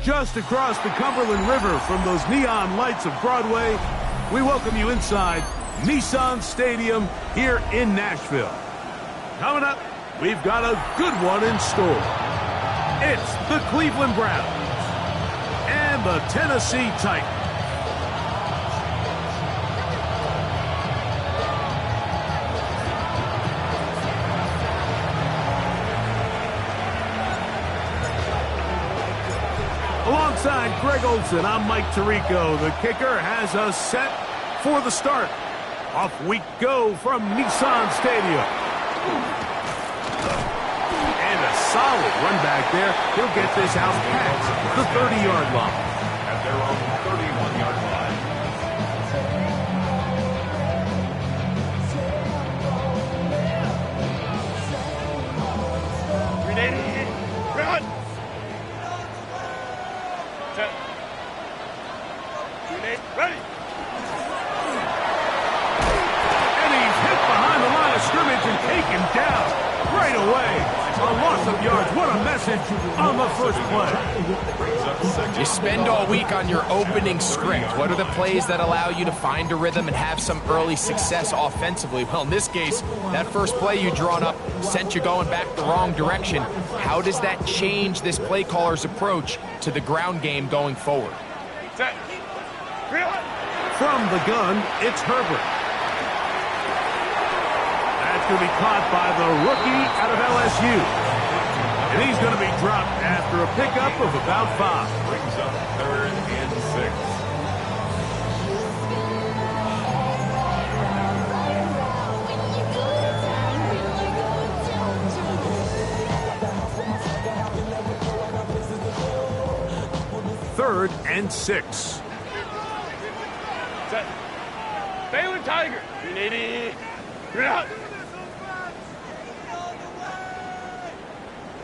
just across the Cumberland River from those neon lights of Broadway, we welcome you inside Nissan Stadium here in Nashville. Coming up, we've got a good one in store. It's the Cleveland Browns and the Tennessee Titans. Alongside Greg Olson, I'm Mike Tirico. The kicker has us set for the start. Off we go from Nissan Stadium. And a solid run back there. He'll get this house past the 30-yard line. At their own 31-yard line. Ready, run! Ready! And he's hit behind the line of scrimmage and taken down right away. A loss of yards. What a message on the first play. You spend all week on your opening script. What are the plays that allow you to find a rhythm and have some early success offensively? Well, in this case, that first play you drawn up sent you going back the wrong direction. How does that change this play caller's approach to the ground game going forward? Set. From the gun, it's Herbert. That's going to be caught by the rookie out of LSU. And he's going to be dropped after a pickup of about 5. Brings up 3rd and 6. 3rd and 6. Set. Baylor Tiger. Ready, run!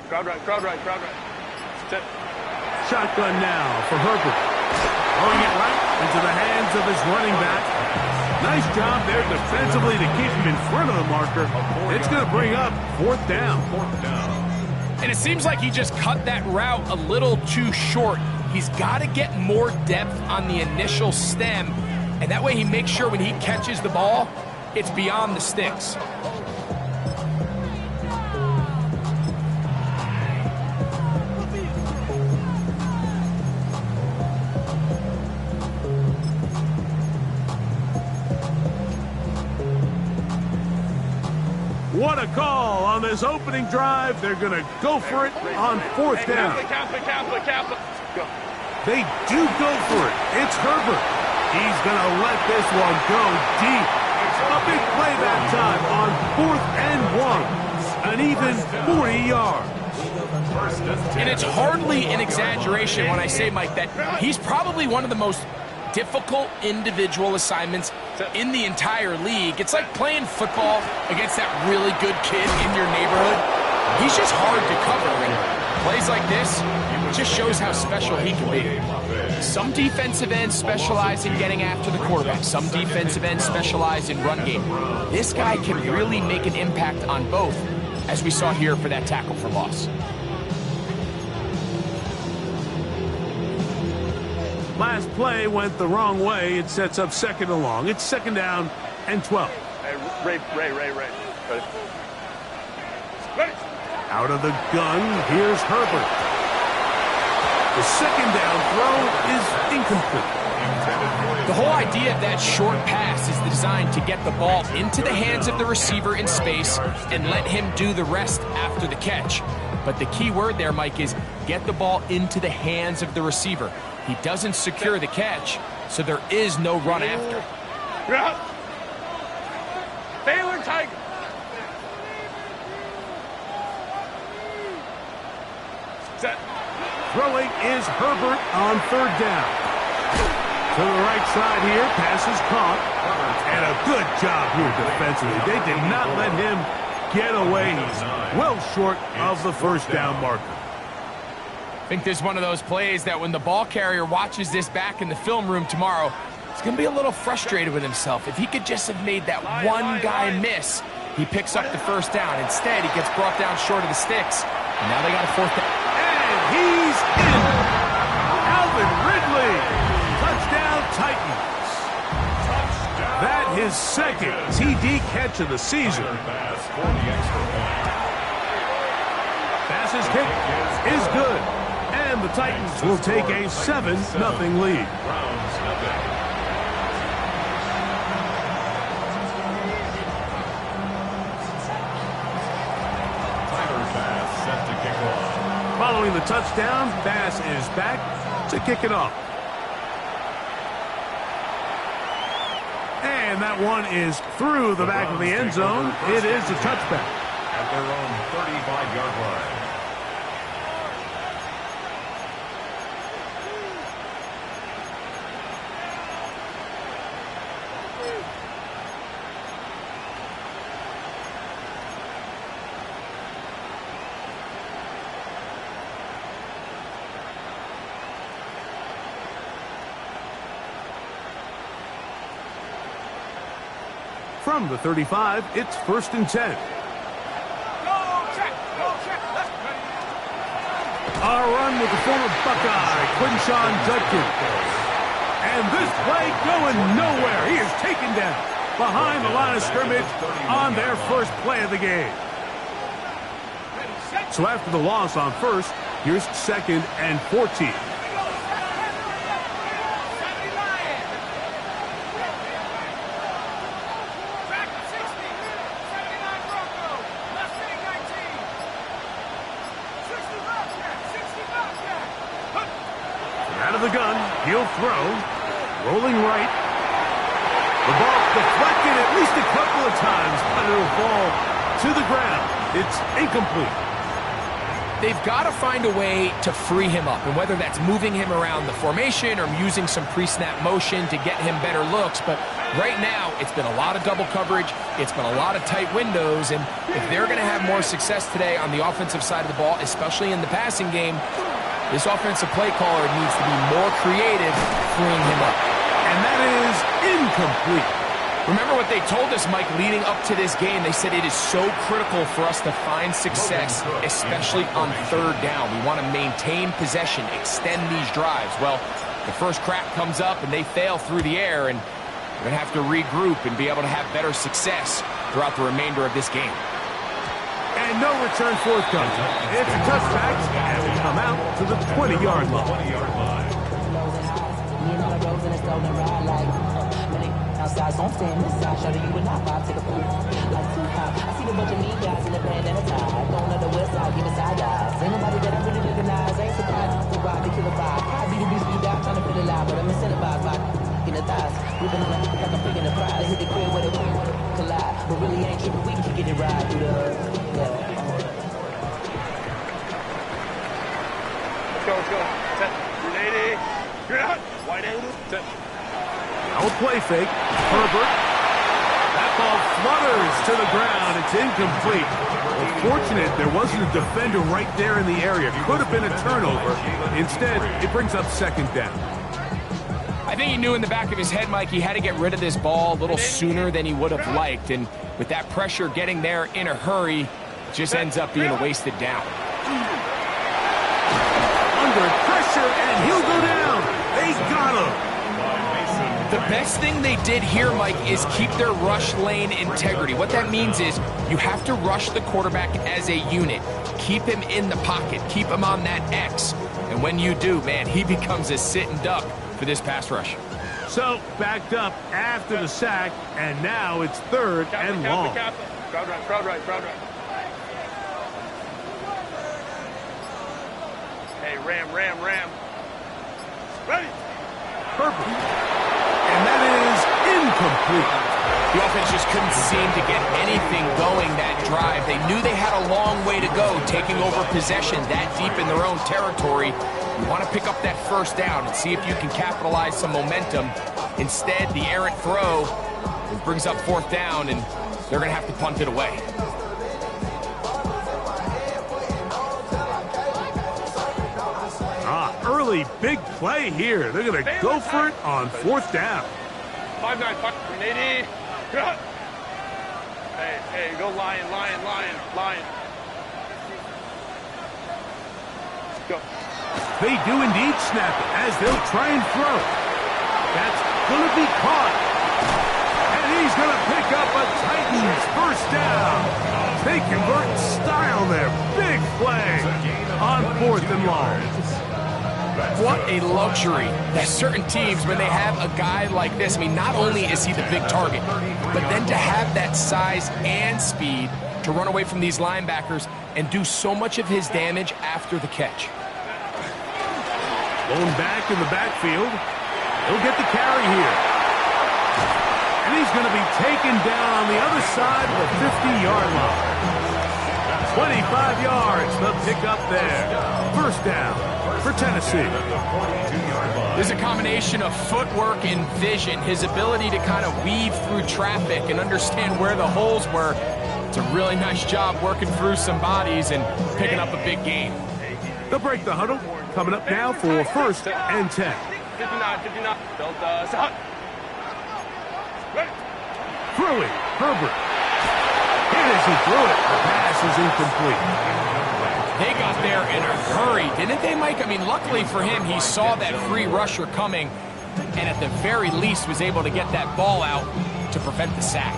Crowd right. Set. Shotgun now for Herbert. Throwing it right into the hands of his running back. Nice job there defensively to keep him in front of the marker. It's going to bring up 4th down. And it seems like he just cut that route a little too short. He's got to get more depth on the initial stem, and that way he makes sure when he catches the ball, it's beyond the sticks. What a call on this opening drive. They're going to go for it on 4th down. Kappa. Go. They do go for it. It's Herbert. He's going to let this one go deep. A big play that time on 4th and 1. An even 40 yards. And it's hardly an exaggeration when I say, Mike, that he's probably one of the most difficult individual assignments in the entire league. It's like playing football against that really good kid in your neighborhood. He's just hard to cover, and plays like this just shows how special he can be. Some defensive ends specialize in getting after the quarterback. Some defensive ends specialize in run game. This guy can really make an impact on both, as we saw here for that tackle for loss. Last play went the wrong way. It sets up 2nd and long. It's 2nd down and 12. Hey, Ray. Ready. Out of the gun, here's Herbert. The 2nd down throw is incomplete. The whole idea of that short pass is designed to get the ball into the hands of the receiver in space and let him do the rest after the catch. But the key word there, Mike, is get the ball into the hands of the receiver. He doesn't secure the catch, so there is no run after. Baylor Tiger. Set. Throwing is Herbert on 3rd down. To the right side here, pass is caught. And a good job here defensively. They did not let him get away. He's well short of the 1st down marker. I think this is one of those plays that when the ball carrier watches this back in the film room tomorrow, he's going to be a little frustrated with himself. If he could just have made that one guy miss, he picks up the 1st down. Instead, he gets brought down short of the sticks. And now they got a 4th down. And he's in. Calvin Ridley. Touchdown, Titans. That his second TD catch of the season. Pass kick is good. And the Titans will take a 7-0 lead. Following the touchdown, Bass is back to kick it off. And that one is through the back of the end zone. It is a touchback. At their own 35-yard line. From the 35, it's 1st and 10. A run with the former Buckeye, Quinshawn Judkins. And this play going nowhere. He is taken down behind the line of scrimmage on their first play of the game. So after the loss on first, here's 2nd and 14. Out of the gun, he'll throw, rolling right. The ball deflected at least a couple of times, but it'll fall to the ground. It's incomplete. They've got to find a way to free him up, and whether that's moving him around the formation or using some pre-snap motion to get him better looks, but right now it's been a lot of double coverage, it's been a lot of tight windows, and if they're going to have more success today on the offensive side of the ball, especially in the passing game, this offensive play caller needs to be more creative, freeing him up. And that is incomplete. Remember what they told us, Mike, leading up to this game. They said it is so critical for us to find success, especially on 3rd down. We want to maintain possession, extend these drives. Well, the first crack comes up and they fail through the air, and we're going to have to regroup and be able to have better success throughout the remainder of this game. And no return forthcoming. It's a touchback, and we come out to the 20-yard line. Outside, so I'm staying inside. Shout you would not vibe to the pool. Like too hot. I see the bunch of mean guys in the band and a tie. Don't know the west side, give me side eyes. Ain't nobody that I really recognize. Ain't surprised to ride the killer vibe. I be the beast, be down, trying to feel alive, but I'm incentivized by in the thighs. Ripping on like I'm picking the prize. Hit the crib where they collide, but really ain't tripping. We can get it right through the Let's go. Set. Grenade. You're out. Wide angle. Set. Now a play fake. Herbert. That ball flutters to the ground. It's incomplete. Well, fortunate there wasn't a defender right there in the area. Could have been a turnover. Instead, it brings up 2nd down. I think he knew in the back of his head, Mike, he had to get rid of this ball a little sooner than he would have liked. And with that pressure getting there in a hurry, it just ends up being a wasted down. Under pressure, and he'll go down. They got him. The best thing they did here, Mike, is keep their rush lane integrity. What that means is you have to rush the quarterback as a unit. Keep him in the pocket. Keep him on that X. And when you do, man, he becomes a sitting duck for this pass rush. So, backed up after the sack, and now it's 3rd and long. Crowd right. Hey, ram. Ready. Herbert. And that is incomplete. The offense just couldn't seem to get anything going that drive. They knew they had a long way to go, taking over possession that deep in their own territory. You want to pick up that 1st down and see if you can capitalize some momentum. Instead, the errant throw brings up 4th down, and they're going to have to punt it away. Early big play here. They're going to go for it on 4th down. 5-9, 180. Hey, go lion. Go. They do indeed snap it as they'll try and throw. That's going to be caught. And he's going to pick up a Titans first down. They convert in style there. Big play on 4th and long. What a luxury that certain teams, when they have a guy like this, I mean, not only is he the big target, but then to have that size and speed to run away from these linebackers and do so much of his damage after the catch. Going back in the backfield. He'll get the carry here. And he's going to be taken down on the other side of the 50-yard line. 25 yards, the pickup there. First down for Tennessee. There's a combination of footwork and vision, his ability to kind of weave through traffic and understand where the holes were. It's a really nice job working through some bodies and picking up a big gain. They'll break the huddle. Coming up now for 1st and 10. 59. Delta stop. Throwing, Herbert. Hit as he threw it. The pass is incomplete. They got there in a hurry, didn't they, Mike? I mean, luckily for him, he saw that free rusher coming and at the very least was able to get that ball out to prevent the sack.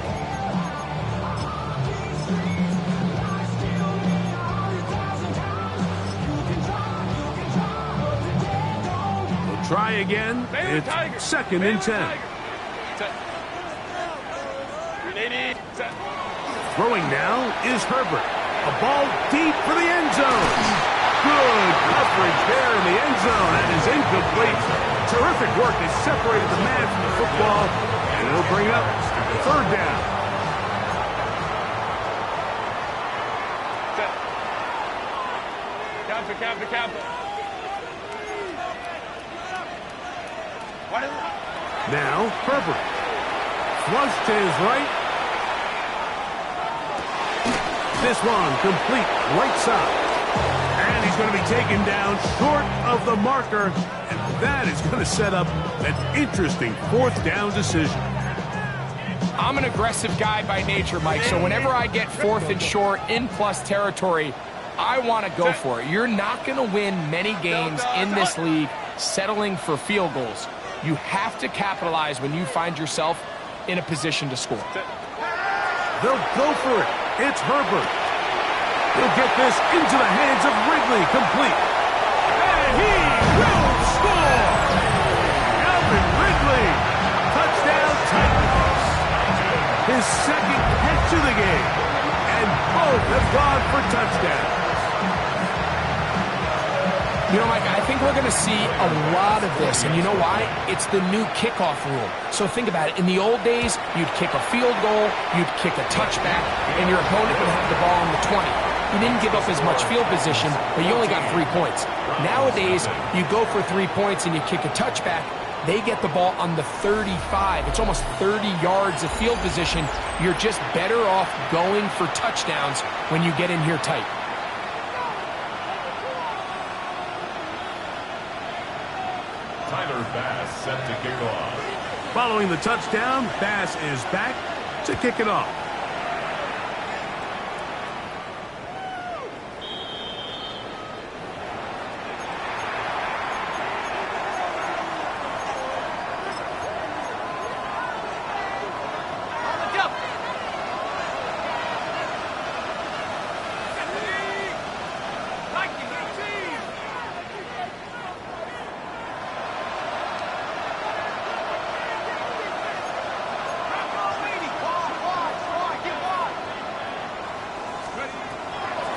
Try again. It's 2nd and 10. Throwing now is Herbert. A ball deep for the end zone. Good coverage there in the end zone. That is incomplete. Terrific work. They separated the man from the football, and it'll bring up 3rd down. Cap. Now, Herbert. Flush to his right. This one complete right side. And he's going to be taken down short of the marker. And that is going to set up an interesting 4th down decision. I'm an aggressive guy by nature, Mike, so whenever I get 4th and short in plus territory, I want to go for it. You're not going to win many games in this league settling for field goals. You have to capitalize when you find yourself in a position to score. They'll go for it. It's Herbert. He'll get this into the hands of Ridley, complete. And he will score! Alvin Ridley, touchdown Titans. His 2nd catch of the game. And both have gone for touchdowns. You know, Mike, I think we're going to see a lot of this, and you know why? It's the new kickoff rule. So think about it. In the old days, you'd kick a field goal, you'd kick a touchback, and your opponent would have the ball on the 20. You didn't give up as much field position, but you only got 3 points. Nowadays, you go for 3 points and you kick a touchback, they get the ball on the 35. It's almost 30 yards of field position. You're just better off going for touchdowns when you get in here tight. Bass set to kick off. Following the touchdown, Bass is back to kick it off.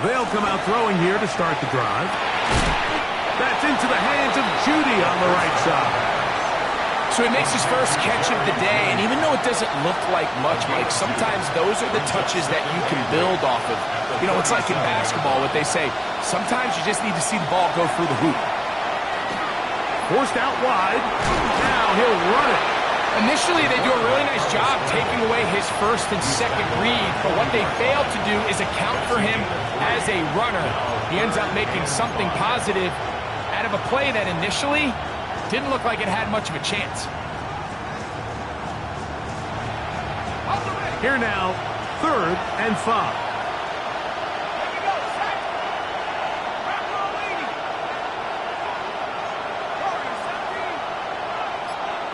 They'll come out throwing here to start the drive. That's into the hands of Judy on the right side. So he makes his first catch of the day, and even though it doesn't look like much, Mike, sometimes those are the touches that you can build off of. You know, it's like in basketball, what they say, sometimes you just need to see the ball go through the hoop. Forced out wide. Now he'll run it. Initially, they do a really nice job taking away his 1st and 2nd read, but what they fail to do is account for him as a runner. He ends up making something positive out of a play that initially didn't look like it had much of a chance. Here now, 3rd and 5.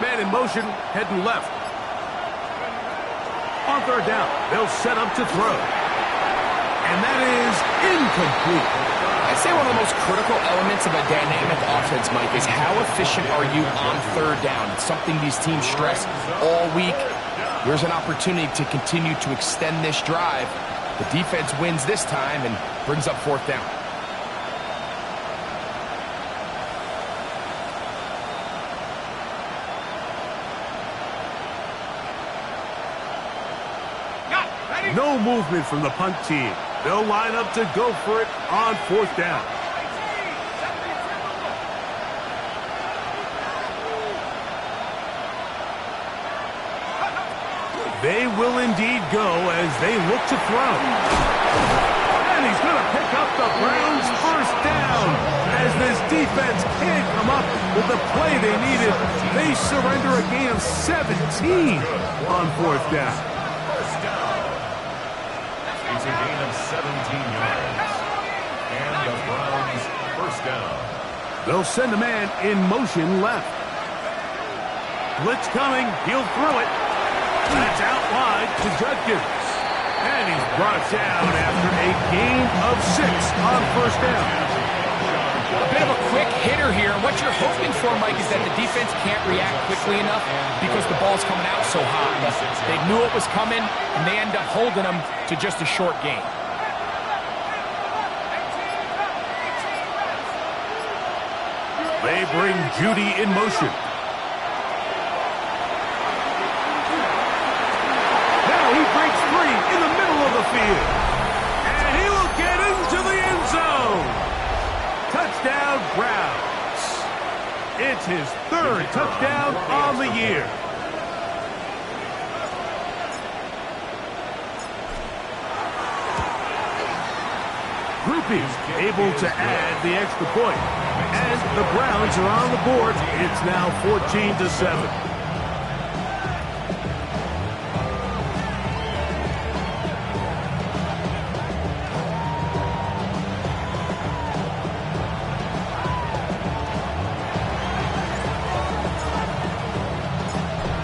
Man in motion, heading left. On third down, they'll set up to throw. And that is incomplete. I'd say one of the most critical elements of a dynamic offense, Mike, is how efficient are you on third down. It's something these teams stress all week. Here's an opportunity to continue to extend this drive. The defense wins this time and brings up fourth down. No movement from the punt team. They'll line up to go for it on fourth down. They will indeed go as they look to throw. And he's going to pick up the Browns' first down. As this defense can't come up with the play they needed, they surrender a gain of 17 on fourth down. It's a gain of 17 yards. And the Browns first down. They'll send a man in motion left. Blitz coming. He'll throw it. That's out wide to Judkins. And he's brought down after a gain of 6 on first down. A bit of a quick hitter here. What you're hoping for, Mike, is that the defense can't react quickly enough because the ball's coming out so high. They knew it was coming, and they end up holding them to just a short gain. They bring Judy in motion. Now he breaks free in the middle of the field. And he will get into the end zone. Touchdown, Browns. It's his third touchdown on the year. Groupies able to add the extra point. And the Browns are on the board. It's now 14-7.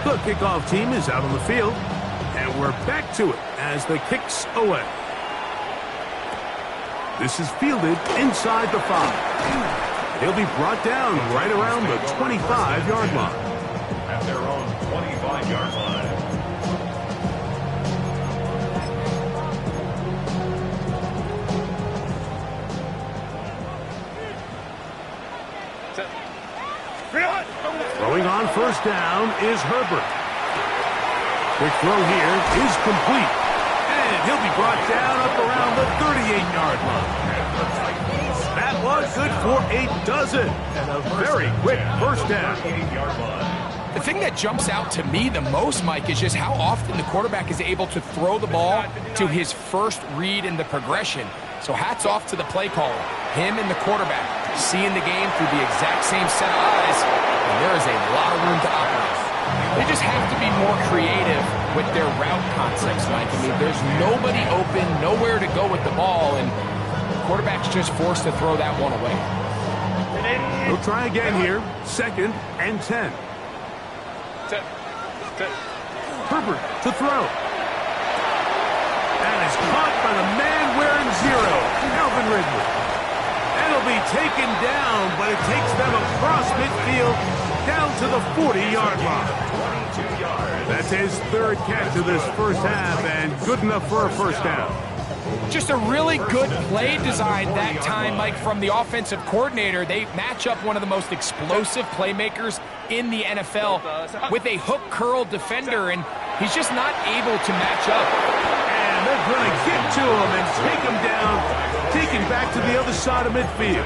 The kickoff team is out on the field, and we're back to it as the kick's away. This is fielded inside the 5. He'll be brought down right around the 25-yard line. At their own 25-yard line. Throwing on first down is Herbert. Quick throw here is complete. And he'll be brought down up around the 38-yard line. That was good for a dozen. And a very quick first down. The thing that jumps out to me the most, Mike, is just how often the quarterback is able to throw the ball to his first read in the progression. So hats off to the play caller. Him and the quarterback seeing the game through the exact same set of eyes. And there is a lot of room to operate. They just have to be more creative with their route concepts, Mike. I mean, there's nobody open, nowhere to go with the ball, and the quarterback's just forced to throw that one away. We'll try again here. 2nd and 10. Herbert to throw. And is caught by the man wearing 0, Calvin Ridley. And it'll be taken down, but it takes them across midfield down to the 40-yard line. That's his third catch of this first half, and good enough for a first down. Just a really good play design that time, Mike, from the offensive coordinator. They match up one of the most explosive playmakers in the NFL with a hook curl defender, and he's just not able to match up. And they're going to get to him and take him down, take him back to the other side of midfield.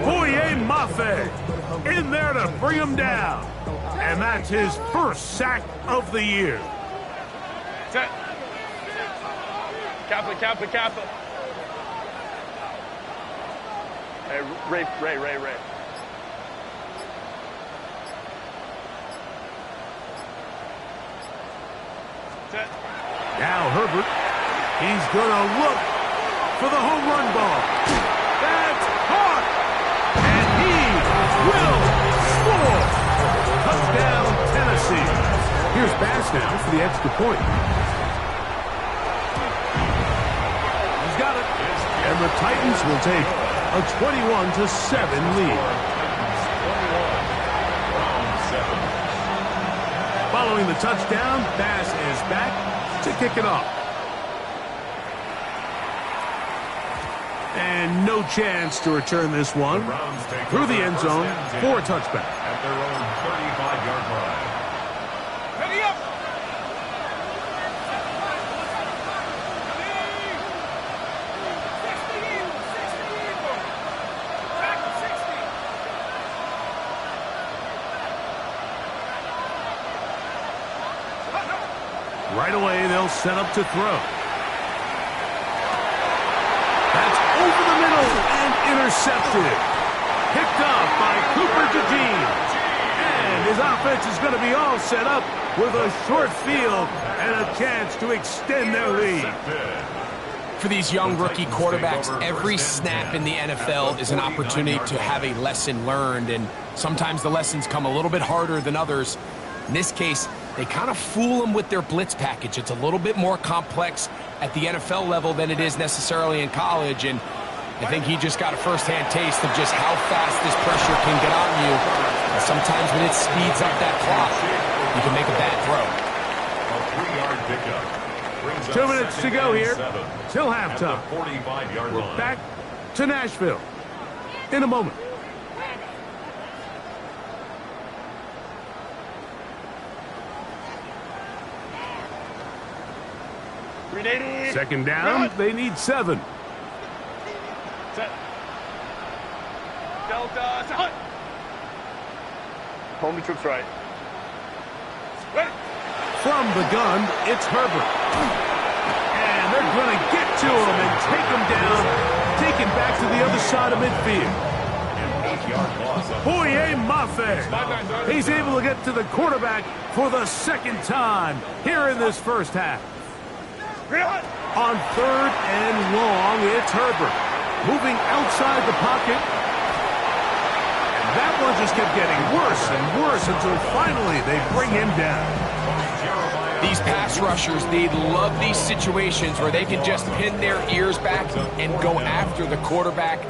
Boye Mafe in there to bring him down. And that's his first sack of the year. Kappa. Hey, Ray. Now Herbert, he's going to look for the home run ball. That's caught! And he will score! Here's Bass now for the extra point. He's got it. And the Titans will take a 21-7 lead. Following the touchdown, Bass is back to kick it off. And no chance to return this one through the end zone for a touchback. At their own 35-yard line. Ready up! Right away, they'll set up to throw. That's over the middle and intercepted. Picked off by Cooper DeJean. And his offense is going to be all set up with a short field and a chance to extend their lead. For these young rookie quarterbacks, every snap in the NFL is an opportunity to have a lesson learned, and sometimes the lessons come a little bit harder than others. In this case, they kind of fool them with their blitz package. It's a little bit more complex at the NFL level than it is necessarily in college, and I think he just got a first-hand taste of just how fast this pressure can get on you. And sometimes when it speeds up that clock, you can make a bad throw. A 3-yard pickup. 2 minutes to go here till halftime. 45-yard We're line. back to Nashville in a moment. Second down, they need 7. Set. Delta, set. Home troops right. Ready. From the gun, it's Herbert. And they're going to get to him and take him down, taken back to the other side of midfield. An 8-yard loss. Boye Mafe. He's able to get to the quarterback for the second time here in this first half. On 3rd and long, it's Herbert. Moving outside the pocket. And that one just kept getting worse and worse until finally they bring him down. These pass rushers, they love these situations where they can just pin their ears back and go after the quarterback.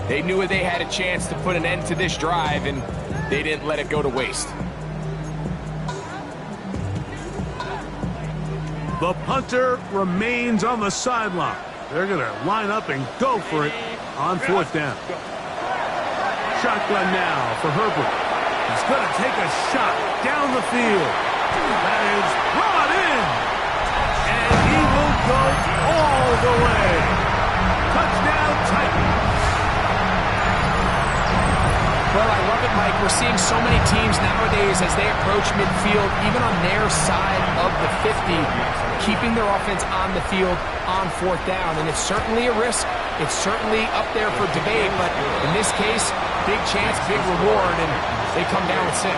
They knew they had a chance to put an end to this drive, and they didn't let it go to waste. The punter remains on the sideline. They're going to line up and go for it on 4th down. Shotgun now for Herbert. He's going to take a shot down the field. That is brought in. And he will go all the way. Touchdown, Titans. Well, I love it, Mike. We're seeing so many teams nowadays as they approach midfield, even on their side of the 50, keeping their offense on the field on 4th down. And it's certainly a risk. It's certainly up there for debate. But in this case, big chance, big reward, and they come down with 6.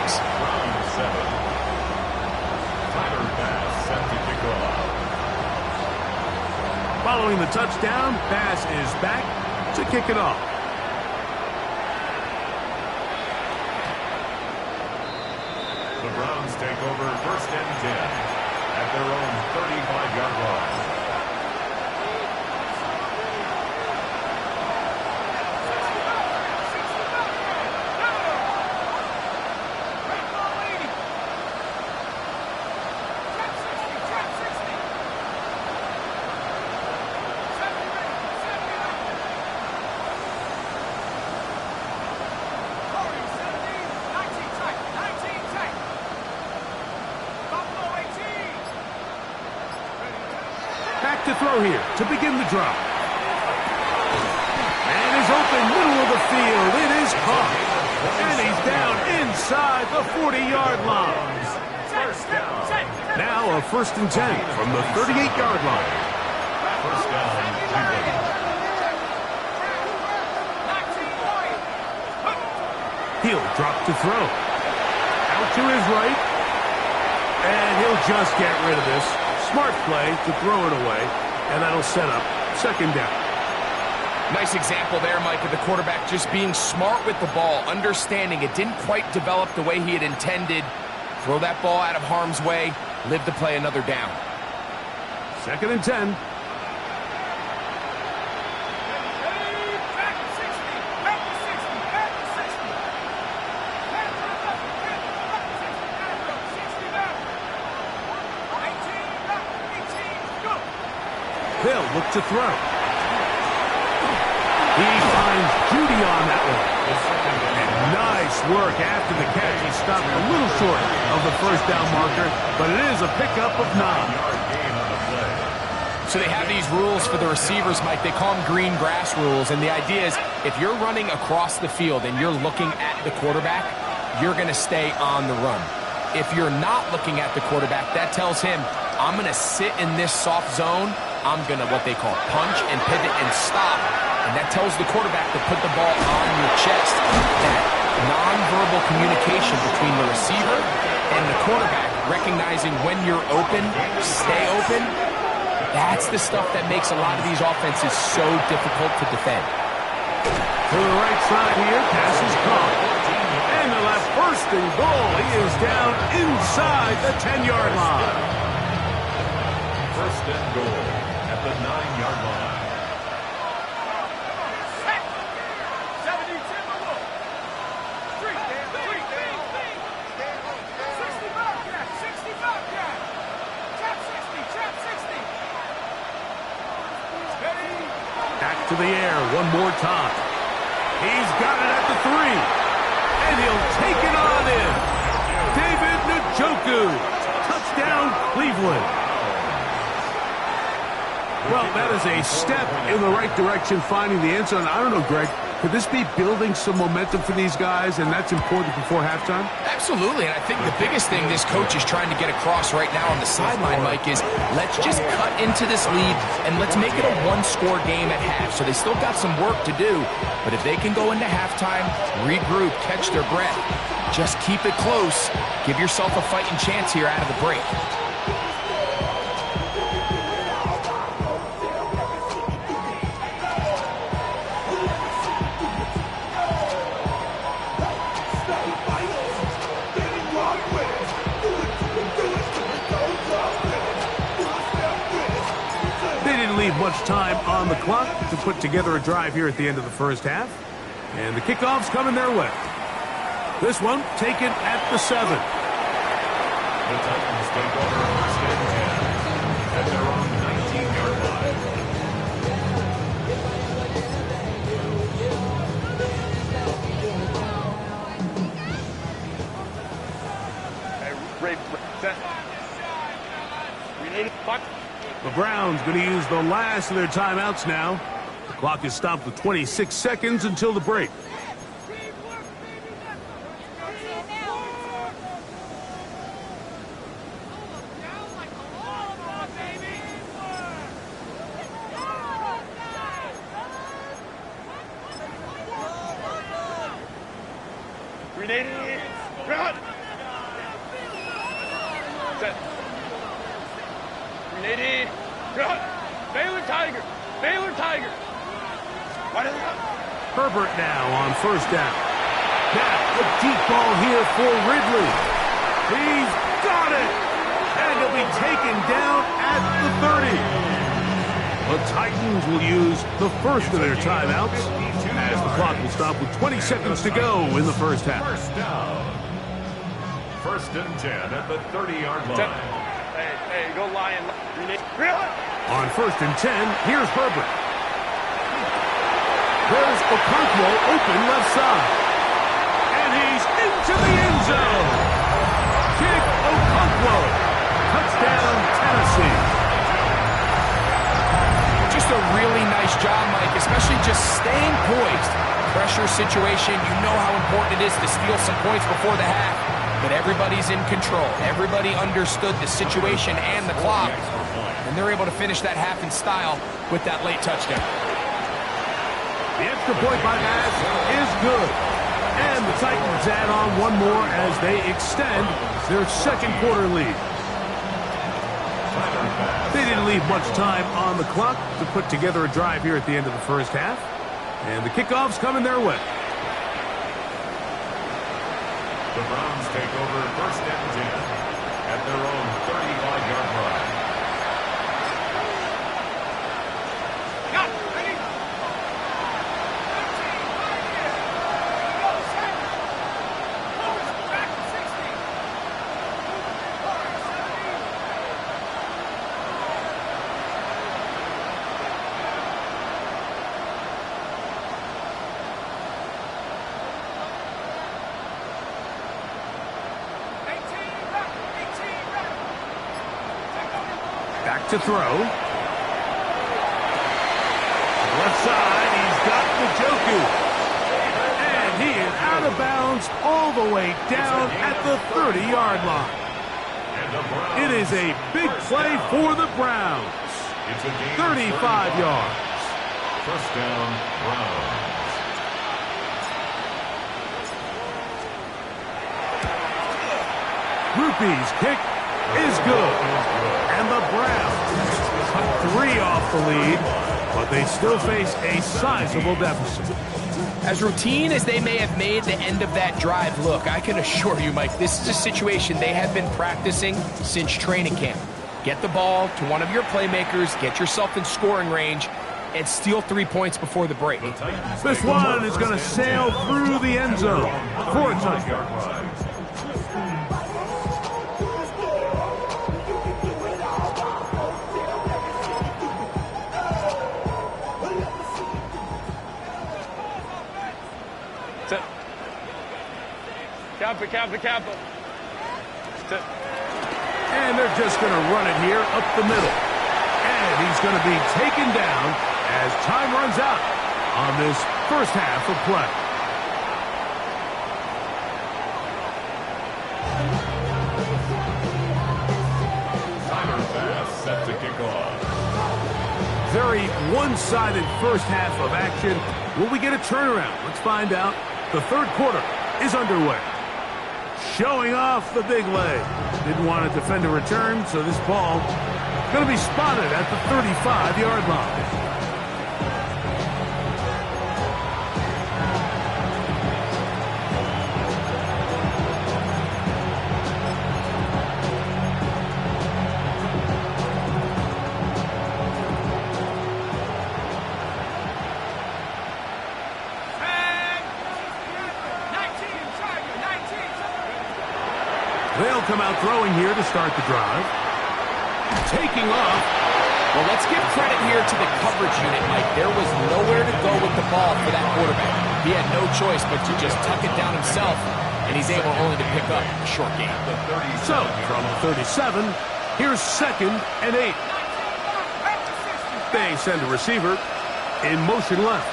Following the touchdown, Bass is back to kick it off. The Browns take over 1st and 10 at their own 35-yard line. To throw here to begin the drive. And is open middle of the field. It is caught. And he's down inside the 40-yard line. Now a 1st and 10 from the 38-yard line. 1st down, Cleveland. He'll drop to throw. Out to his right. And he'll just get rid of this. Smart play to throw it away, and that'll set up 2nd down. Nice example there, Mike, of the quarterback just being smart with the ball, understanding it didn't quite develop the way he had intended. Throw that ball out of harm's way, live to play another down. 2nd and 10. They'll look to throw. He finds Judy on that one. And nice work after the catch. He stopped a little short of the first down marker, but it is a pickup of 9. So they have these rules for the receivers, Mike. They call them green grass rules, and the idea is if you're running across the field and you're looking at the quarterback, you're going to stay on the run. If you're not looking at the quarterback, that tells him, I'm going to sit in this soft zone. I'm going to what they call punch and pivot and stop. And that tells the quarterback to put the ball on your chest. That nonverbal communication between the receiver and the quarterback, recognizing when you're open, stay open, that's the stuff that makes a lot of these offenses so difficult to defend. To the right side here, pass is caught. And the left, 1st and goal. He is down inside the 10-yard line. 1st and goal at the 9-yard line. Back to the air one more time. He's got it at the 3. And he'll take it on in. David Njoku. Touchdown, Cleveland. Well, that is a step in the right direction, finding the end zone. I don't know, Greg, could this be building some momentum for these guys, and that's important before halftime? Absolutely, and I think the biggest thing this coach is trying to get across right now on the sideline, Mike, is let's just cut into this lead, and let's make it a one-score game at half. So they still got some work to do, but if they can go into halftime, regroup, catch their breath, just keep it close, give yourself a fighting chance here out of the break. Leave much time on the clock to put together a drive here at the end of the first half. And the kickoff's coming their way. This one taken at the 7. The Titans take over 1st and 10 at their own 19-yard Ray, set. We need it. The Browns going to use the last of their timeouts now. The clock is stopped with 26 seconds until the break. Grenade. Run. Set. Grenade. Run. Baylor Tiger. Baylor Tiger. Why do they go? Herbert now on 1st down. Now a deep ball here for Ridley. He's got it. And he'll be taken down at the 30. The Titans will use the first of their timeouts as the clock will stop with 20 seconds to go in the first half. 1st down. 1st and 10 at the 30-yard line. Hey, go Lion. On 1st and 10, here's Herbert. There's Okonkwo open left side. And he's into the end zone. Kick Okonkwo. Touchdown, Tennessee. Just a really nice job, Mike, especially just staying poised. Pressure situation, you know how important it is to steal some points before the half. But everybody's in control. Everybody understood the situation and the clock. And they're able to finish that half in style with that late touchdown. The extra point by Nash is good. And the Titans add on one more as they extend their second quarter lead. They didn't leave much time on the clock to put together a drive here at the end of the first half. And the kickoff's coming their way. The Browns take over 1st and 10 at at their own 35-yard line. Back to throw. Left side, he's got Njoku. And he is out of bounds all the way down at the 30-yard line. It is a big play for the Browns. 35 yards. First down, Browns. Rupee's kick is good. And the Browns cut 3 off the lead, but they still face a sizable deficit. As routine as they may have made the end of that drive look, I can assure you, Mike, this is a situation they have been practicing since training camp. Get the ball to one of your playmakers, get yourself in scoring range, and steal 3 points before the break. This one is going to sail through the end zone for a touchdown. Kappa. And they're just going to run it here up the middle. And he's going to be taken down as time runs out on this first half of play. Timer pass set to kick off. Very one-sided first half of action. Will we get a turnaround? Let's find out. The third quarter is underway. Showing off the big leg. Didn't want to defend a return, so this ball is going to be spotted at the 35-yard line. They'll come out throwing here to start the drive. Taking off. Well, let's give credit here to the coverage unit, Mike. There was nowhere to go with the ball for that quarterback. He had no choice but to just tuck it down himself, and he's able only to pick up a short gain. So, from the 37, here's 2nd and 8. They send a receiver in motion left.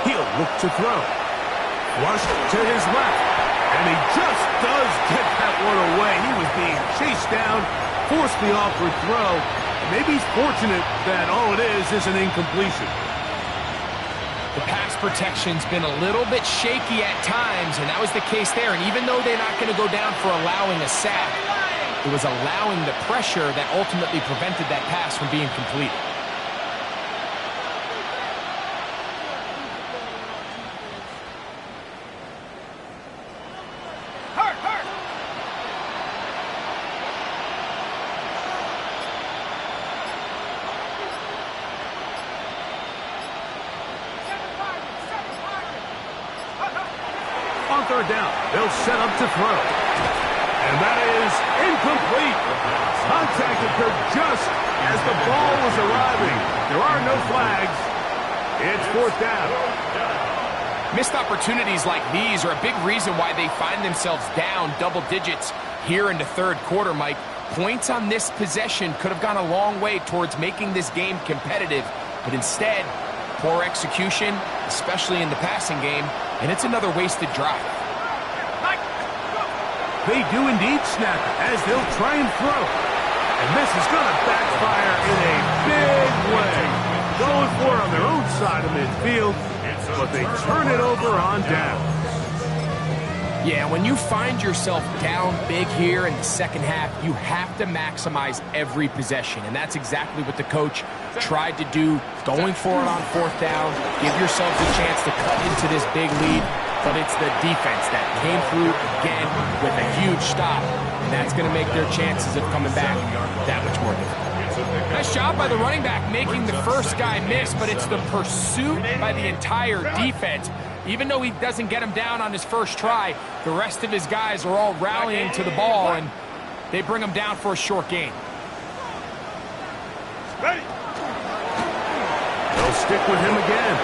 He'll look to throw. Flushed to his left. And he just does get that one away. He was being chased down, forced the awkward throw. Maybe he's fortunate that all it is an incompletion. The pass protection's been a little bit shaky at times, and that was the case there. And even though they're not going to go down for allowing a sack, it was allowing the pressure that ultimately prevented that pass from being completed. On third down, they'll set up to throw. And that is incomplete. Contact occurred just as the ball was arriving. There are no flags. It's fourth down. Missed opportunities like these are a big reason why they find themselves down double digits here in the third quarter, Mike. Points on this possession could have gone a long way towards making this game competitive, but instead, poor execution, especially in the passing game, and it's another wasted drive. They do indeed snap it as they'll try and throw. And this is going to backfire in a big way. Going for it on their own side of midfield, but they turn it over on down. Yeah, when you find yourself down big here in the second half, you have to maximize every possession. And that's exactly what the coach tried to do, going for it on fourth down, give yourselves a chance to cut into this big lead. but it's the defense that came through again with a huge stop, and that's going to make their chances of coming back that much more difficult. Nice job by the running back making the first guy miss, but it's the pursuit by the entire defense. Even though he doesn't get him down on his first try, the rest of his guys are all rallying to the ball, and they bring him down for a short gain. Ready. They'll stick with him again.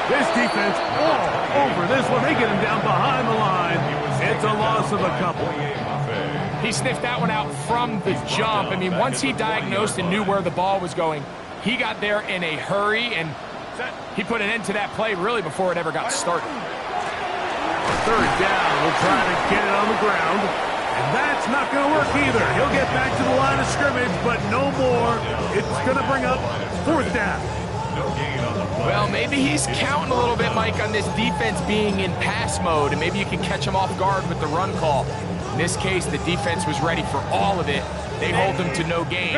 This defense all over this one. They get him down behind the line. It's a loss of a couple. He sniffed that one out from the jump. I mean, once he diagnosed and knew where the ball was going, he got there in a hurry, and he put an end to that play really before it ever got started. Third down. We'll try to get it on the ground. And that's not going to work either. He'll get back to the line of scrimmage, but no more. It's going to bring up fourth down. Well, maybe he's counting a little bit, Mike, on this defense being in pass mode, and maybe you can catch him off guard with the run call. In this case, the defense was ready for all of it. They hold them to no gain.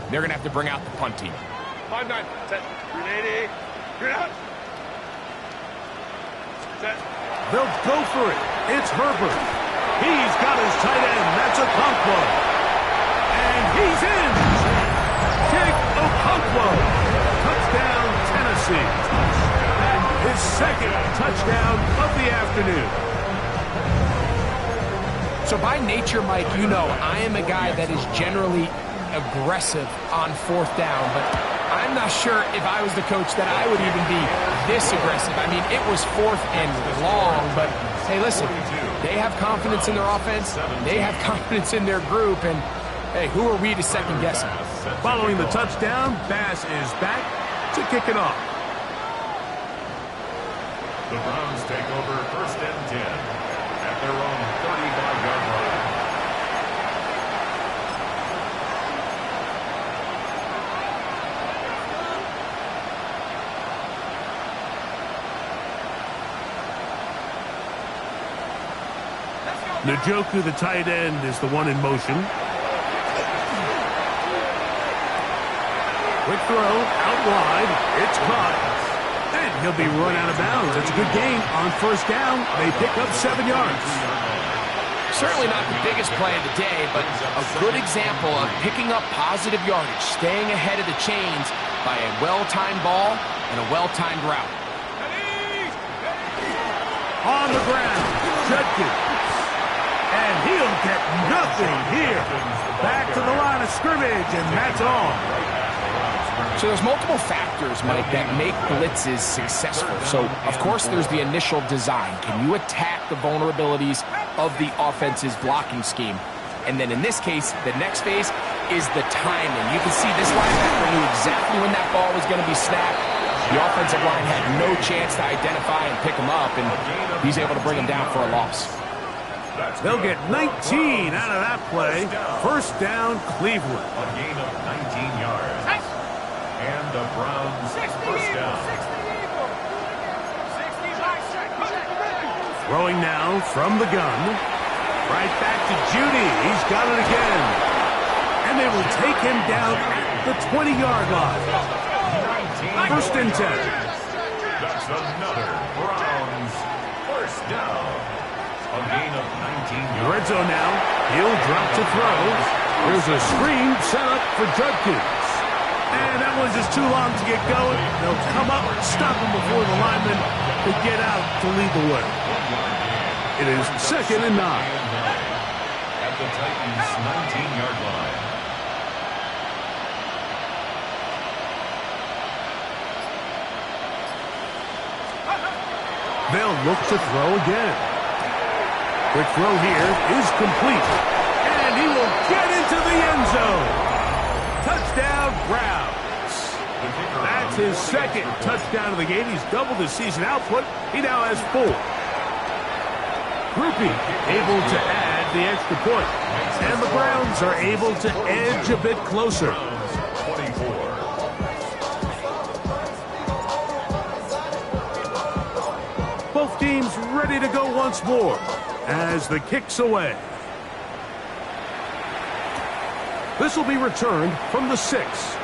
They're going to have to bring out the punt team. 5-9. Set. 380. You're out. Set. They'll go for it. It's Herbert. He's got his tight end. That's Okonkwo. And he's in. Jake Okonkwo. Touchdown, Tennessee. And his second touchdown of the afternoon. So by nature, Mike, you know I am a guy that is generally aggressive on fourth down, but I'm not sure if I was the coach that I would even be this aggressive. I mean, it was fourth and long, but hey, listen, they have confidence in their offense, they have confidence in their group, and hey, who are we to second guess them? Following the touchdown, Bass is back to kick it off. The Browns take over first and 10 at their own 35-yard line. Njoku, the tight end, is the one in motion. Quick throw, out wide. It's caught. And he'll be run out of bounds. That's a good gain on first down. They pick up 7 yards. Certainly not the biggest play of the day, but a good example of picking up positive yardage, staying ahead of the chains by a well-timed ball and a well-timed route. On the ground, Judkins. And he'll get nothing here. Back to the line of scrimmage, and that's all. So there's multiple factors, Mike, that make blitzes successful. So, of course, there's the initial design. Can you attack the vulnerabilities of the offense's blocking scheme? And then in this case, the next phase is the timing. You can see this linebacker knew exactly when that ball was going to be snapped. The offensive line had no chance to identify and pick him up, and he's able to bring him down for a loss. They'll get 19 out of that play. First down, Cleveland. A gain of 19 yards. And the Browns first down. Throwing now from the gun. Right back to Judy. He's got it again. And they will take him down at the 20-yard line. First and 10. That's another Browns first down. A gain of 19 yards. Red zone now. He'll drop to throw. There's a screen set up for Judkins. And that one's just too long to get going. They'll come up and stop him before the lineman could get out to lead the way. It is 2nd and 9. At the Titans' 19-yard line. They'll look to throw again. Quick throw here is complete. And he will get into the end zone. Touchdown, Browns. That's his second touchdown of the game. He's doubled his season output. He now has 4. Groupie able to add the extra point. And the Browns are able to edge a bit closer. 24. Both teams ready to go once more as the kick's away. This will be returned from the 6.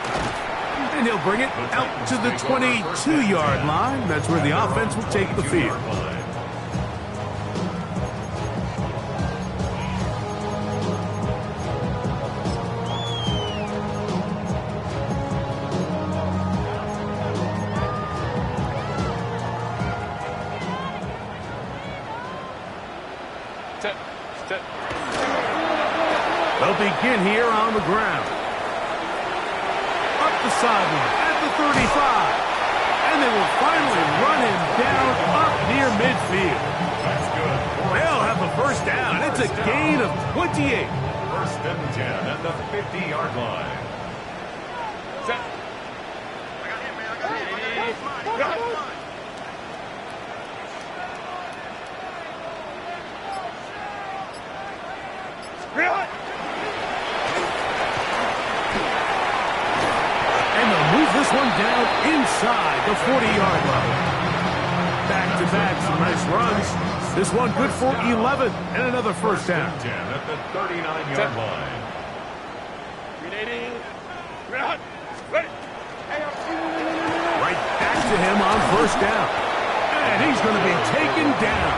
And he'll bring it out to the 22-yard line. That's where the offense will take the field. They'll begin here on the ground. Up the sideline at the 35. And they will finally run him down up near midfield. That's good. They'll have a first down. It's a gain of 28. First and 10 at the 50-yard line. And they'll move this one down inside the 40-yard line. Back-to-back, some nice runs. This one good for 11 and another first down. 10 at the 39-yard line. Right back to him on first down. And he's going to be taken down.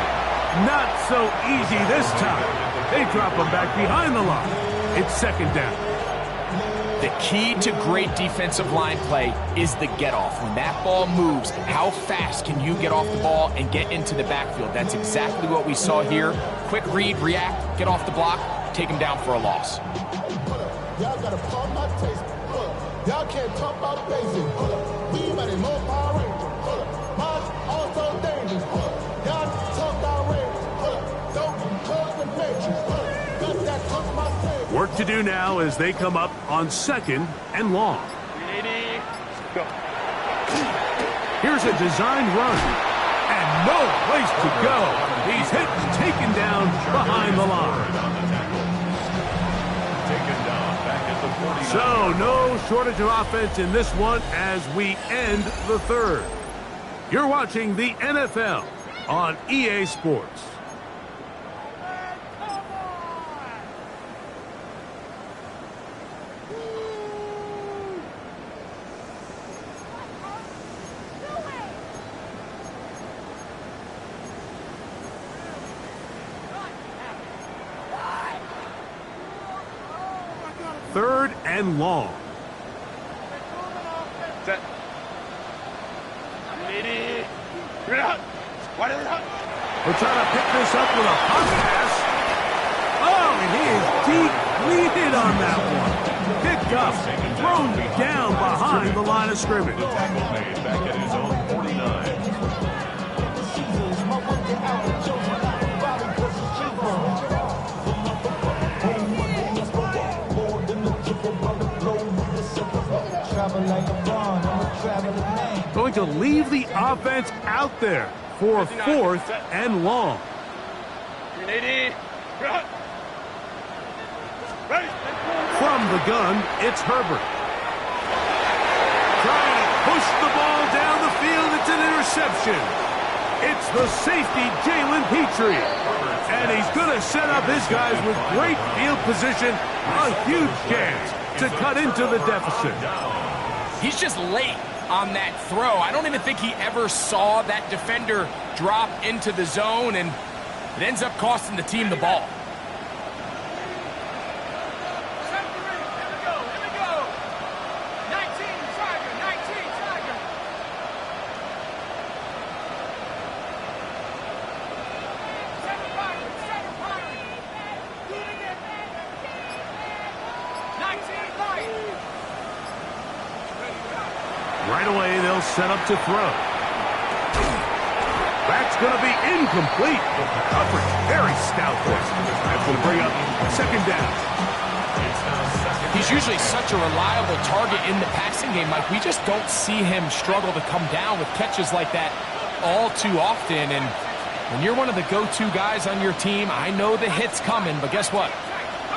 Not so easy this time. They drop him back behind the line. It's second down. The key to great defensive line play is the get-off. When that ball moves, how fast can you get off the ball and get into the backfield? That's exactly what we saw here. Quick read, react, get off the block, take him down for a loss. Y'all gotta pump my taste. Y'all can't talk about basic. We mighty more Power Rangers. Mars also dangerous. Y'all talk about Rangers. Don't cause the matrix. Got that took my face. Work to do now as they come up on second and long. Here's a designed run. And no place to go. He's hit and taken down behind the line. Taken down back at the 49. So no shortage of offense in this one as we end the third. You're watching the NFL on EA Sports. Third and long. Set. We'll try to pick this up with a pump pass. Oh, and he is depleted on that one. Picked up, thrown down behind the line of scrimmage. Tackle made back at his own 49. Going to leave the offense out there for fourth and long. From the gun, it's Herbert. Trying to push the ball down the field. It's an interception. It's the safety, Jalen Petrie. And he's going to set up his guys with great field position. A huge chance to cut into the deficit. He's just late on that throw. I don't even think he ever saw that defender drop into the zone, and it ends up costing the team the ball. Right away, they'll set up to throw. That's going to be incomplete. Coverage very stout there. That's going to bring up second down. He's usually such a reliable target in the passing game, Mike. We just don't see him struggle to come down with catches like that all too often. And when you're one of the go-to guys on your team, I know the hit's coming, but guess what?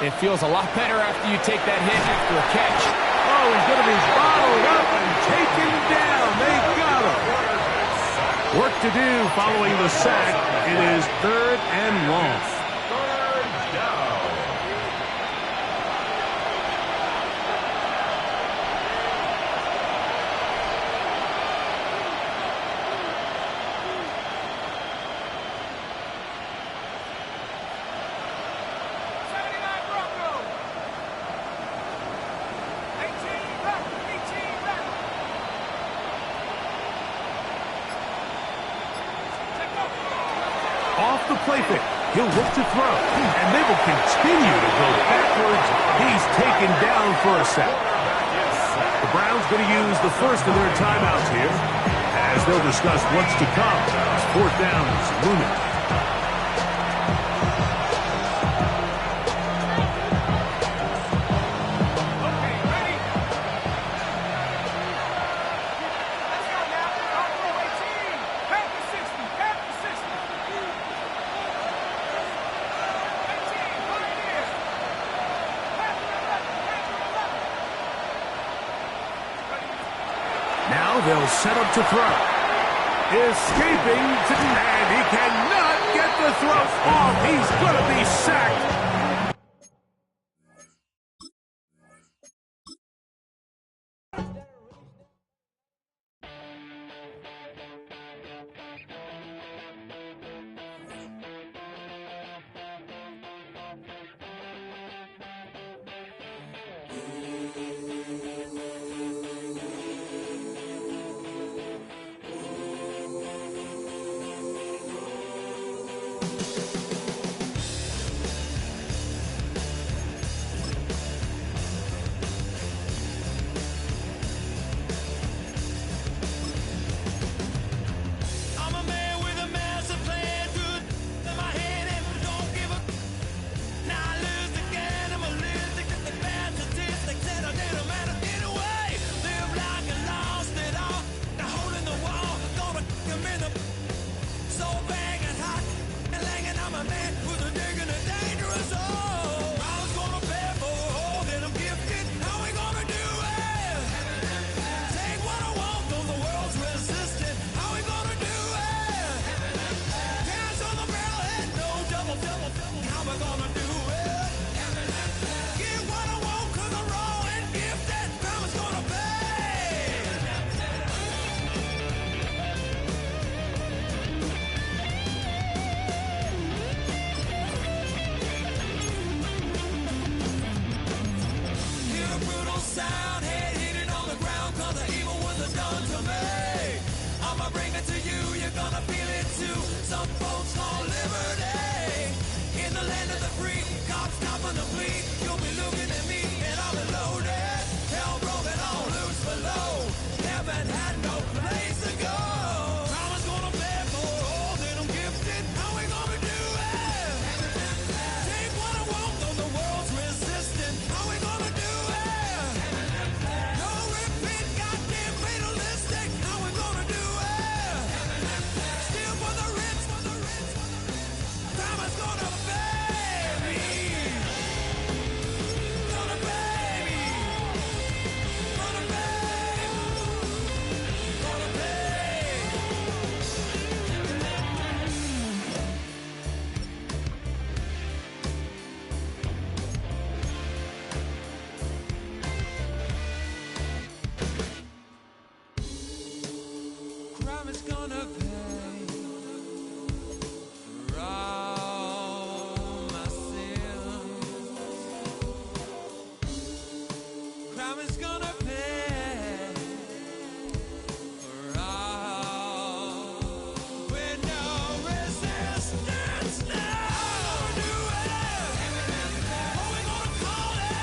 It feels a lot better after you take that hit after a catch. Oh, he's going to be bottled up and taken down. They got him. Work to do following the sack. It is third and long. Third down. Off the play fake. He'll look to throw, and they will continue to go backwards. He's taken down for a sack. The Browns going to use the first of their timeouts here, as they'll discuss what's to come as fourth down is looming. Now they'll set up to throw. Escaping, and he cannot get the throw off. He's going to be sacked.